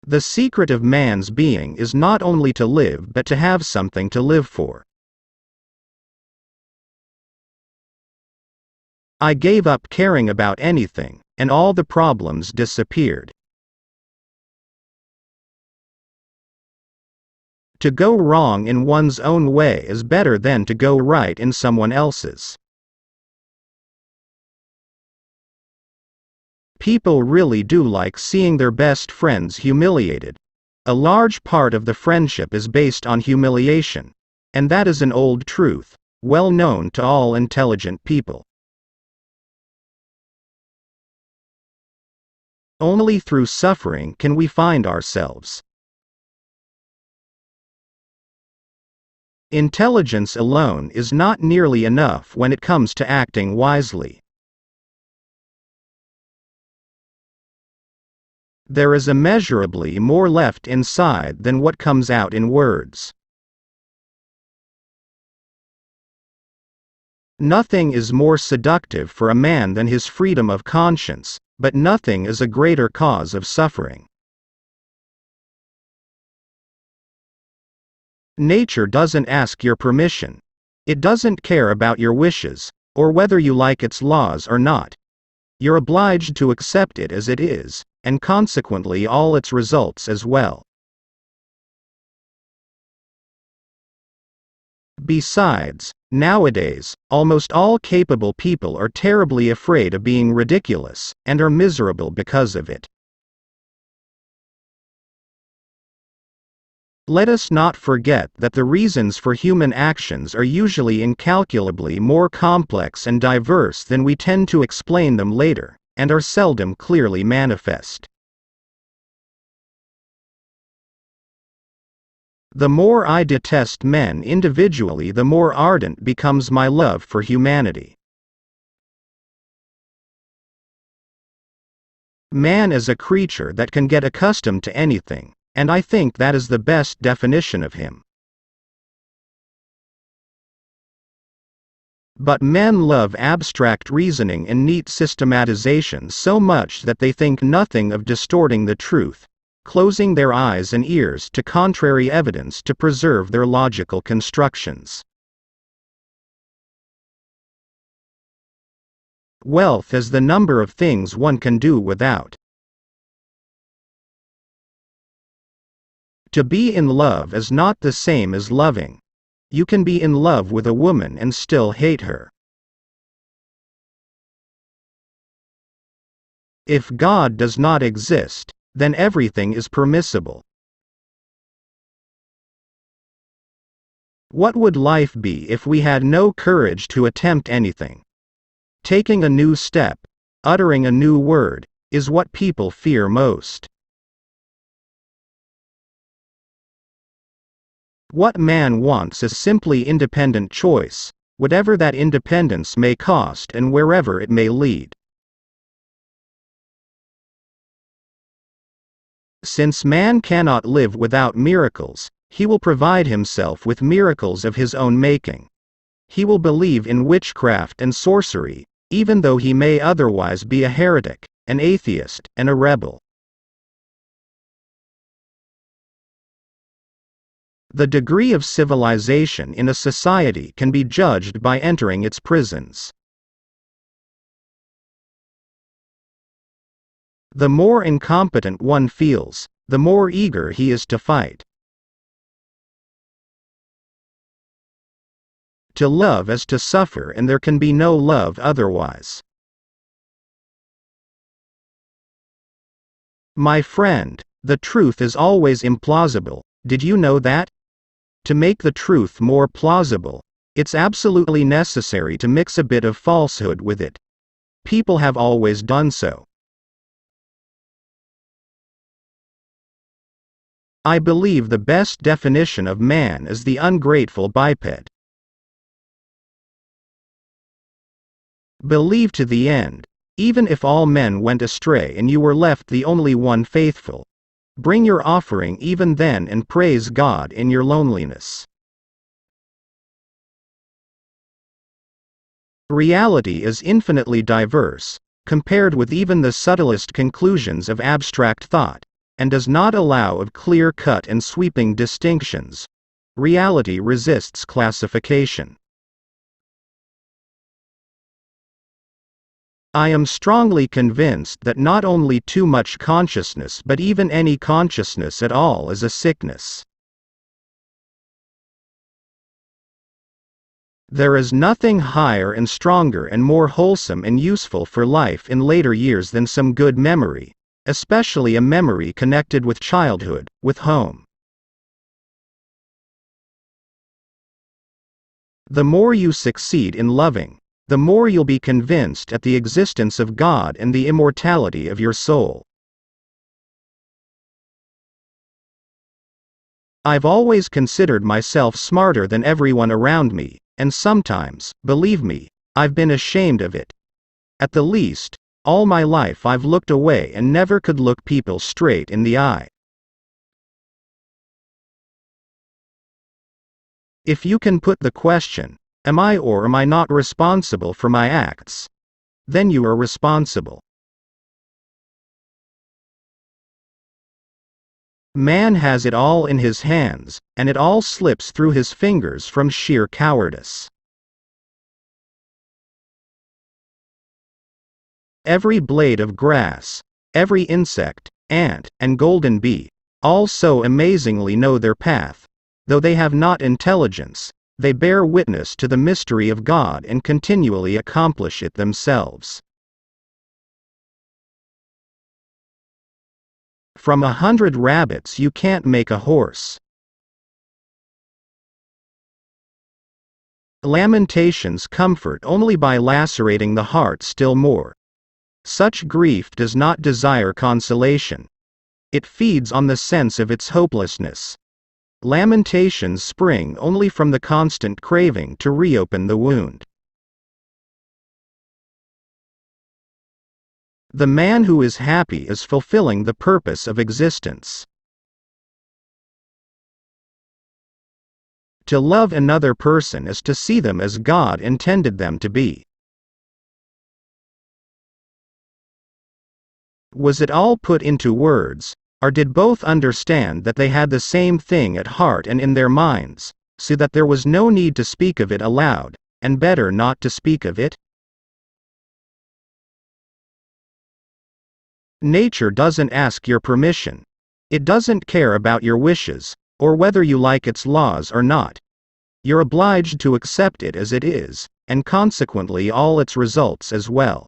The secret of man's being is not only to live but to have something to live for. I gave up caring about anything, and all the problems disappeared. To go wrong in one's own way is better than to go right in someone else's. People really do like seeing their best friends humiliated. A large part of the friendship is based on humiliation, and that is an old truth, well known to all intelligent people. Only through suffering can we find ourselves. Intelligence alone is not nearly enough when it comes to acting wisely. There is immeasurably more left inside than what comes out in words. Nothing is more seductive for a man than his freedom of conscience, but nothing is a greater cause of suffering. Nature doesn't ask your permission. It doesn't care about your wishes, or whether you like its laws or not. You're obliged to accept it as it is, and consequently all its results as well. Besides, nowadays, almost all capable people are terribly afraid of being ridiculous, and are miserable because of it. Let us not forget that the reasons for human actions are usually incalculably more complex and diverse than we tend to explain them later, and are seldom clearly manifest. The more I detest men individually, the more ardent becomes my love for humanity. Man is a creature that can get accustomed to anything, and I think that is the best definition of him. But men love abstract reasoning and neat systematization so much that they think nothing of distorting the truth, closing their eyes and ears to contrary evidence to preserve their logical constructions. Wealth is the number of things one can do without. To be in love is not the same as loving. You can be in love with a woman and still hate her. If God does not exist, then everything is permissible. What would life be if we had no courage to attempt anything? Taking a new step, uttering a new word, is what people fear most. What man wants is simply independent choice, whatever that independence may cost and wherever it may lead. Since man cannot live without miracles, he will provide himself with miracles of his own making. He will believe in witchcraft and sorcery, even though he may otherwise be a heretic, an atheist, and a rebel. The degree of civilization in a society can be judged by entering its prisons. The more incompetent one feels, the more eager he is to fight. To love is to suffer, and there can be no love otherwise. My friend, the truth is always implausible, did you know that? To make the truth more plausible, it's absolutely necessary to mix a bit of falsehood with it. People have always done so. I believe the best definition of man is the ungrateful biped. Believe to the end, even if all men went astray and you were left the only one faithful. Bring your offering even then and praise God in your loneliness. Reality is infinitely diverse, compared with even the subtlest conclusions of abstract thought, and does not allow of clear-cut and sweeping distinctions. Reality resists classification. I am strongly convinced that not only too much consciousness but even any consciousness at all is a sickness. There is nothing higher and stronger and more wholesome and useful for life in later years than some good memory, especially a memory connected with childhood, with home. The more you succeed in loving, the more you'll be convinced at the existence of God and the immortality of your soul. I've always considered myself smarter than everyone around me, and sometimes, believe me, I've been ashamed of it. At the least, all my life I've looked away and never could look people straight in the eye. If you can put the question, am I or am I not responsible for my acts? Then you are responsible. Man has it all in his hands, and it all slips through his fingers from sheer cowardice. Every blade of grass, every insect, ant, and golden bee, all so amazingly know their path. Though they have not intelligence, they bear witness to the mystery of God and continually accomplish it themselves. From 100 rabbits you can't make a horse. Lamentations comfort only by lacerating the heart still more. Such grief does not desire consolation. It feeds on the sense of its hopelessness. Lamentations spring only from the constant craving to reopen the wound. The man who is happy is fulfilling the purpose of existence. To love another person is to see them as God intended them to be. Was it all put into words, or did both understand that they had the same thing at heart and in their minds, so that there was no need to speak of it aloud, and better not to speak of it? Nature doesn't ask your permission. It doesn't care about your wishes, or whether you like its laws or not. You're obliged to accept it as it is, and consequently all its results as well.